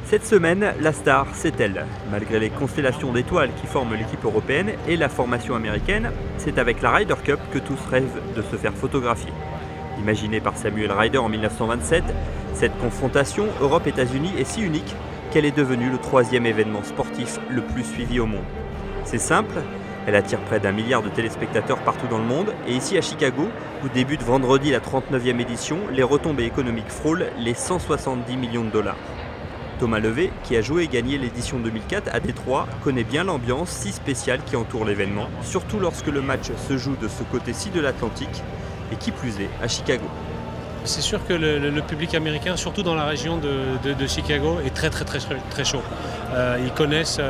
Cette semaine, la star, c'est elle. Malgré les constellations d'étoiles qui forment l'équipe européenne et la formation américaine, c'est avec la Ryder Cup que tous rêvent de se faire photographier. Imaginée par Samuel Ryder en 1927, cette confrontation Europe-États-Unis est si unique qu'elle est devenue le troisième événement sportif le plus suivi au monde. C'est simple, elle attire près d'1 milliard de téléspectateurs partout dans le monde et ici à Chicago, où débute vendredi la 39e édition, les retombées économiques frôlent les 170 millions de dollars. Thomas Levé, qui a joué et gagné l'édition 2004 à Détroit, connaît bien l'ambiance si spéciale qui entoure l'événement, surtout lorsque le match se joue de ce côté-ci de l'Atlantique, et qui plus est, à Chicago. C'est sûr que le public américain, surtout dans la région de Chicago, est très chaud. Ils connaissent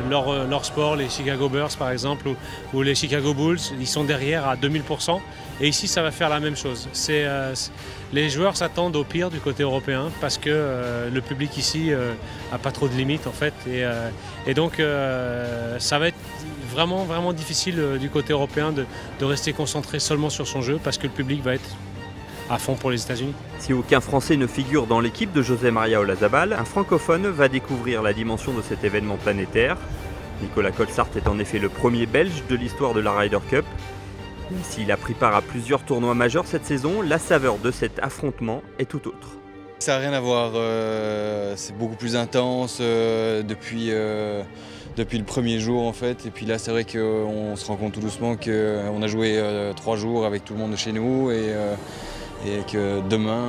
leur sport, les Chicago Bears par exemple, ou les Chicago Bulls. Ils sont derrière à 2000%. Et ici, ça va faire la même chose. Les joueurs s'attendent au pire du côté européen parce que le public ici n'a pas trop de limites en fait. Et donc, ça va être vraiment difficile du côté européen de rester concentré seulement sur son jeu parce que le public va être à fond pour les États-Unis. Si aucun Français ne figure dans l'équipe de José Maria Olazabal, un francophone va découvrir la dimension de cet événement planétaire. Nicolas Colsart est en effet le premier Belge de l'histoire de la Ryder Cup. Même s'il a pris part à plusieurs tournois majeurs cette saison, la saveur de cet affrontement est tout autre. Ça n'a rien à voir, c'est beaucoup plus intense depuis le premier jour en fait. Et puis là c'est vrai qu'on se rend compte tout doucement qu'on a joué 3 jours avec tout le monde de chez nous et que demain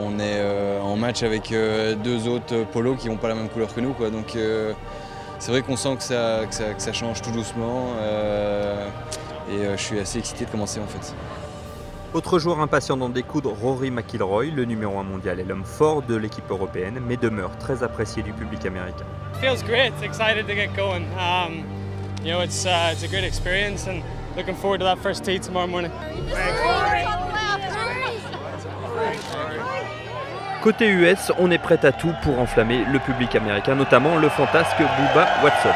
on est en match avec 2 autres polos qui n'ont pas la même couleur que nous, quoi. Donc c'est vrai qu'on sent que ça change tout doucement et je suis assez excité de commencer en fait. Autre joueur impatient d'en découdre, Rory McIlroy, le numéro 1 mondial est l'homme fort de l'équipe européenne, mais demeure très apprécié du public américain. Feels great. It's excited to get going. You know, it's a great experience, and looking forward to that first tee tomorrow morning. Côté US, on est prêt à tout pour enflammer le public américain, notamment le fantasque Bubba Watson.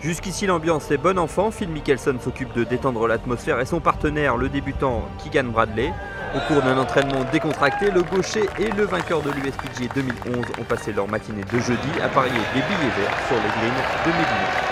Jusqu'ici l'ambiance est bonne enfant, Phil Mickelson s'occupe de détendre l'atmosphère et son partenaire, le débutant Keegan Bradley. Au cours d'un entraînement décontracté, le gaucher et le vainqueur de l'USPGA 2011 ont passé leur matinée de jeudi à parier des billets verts sur les greens de Medina.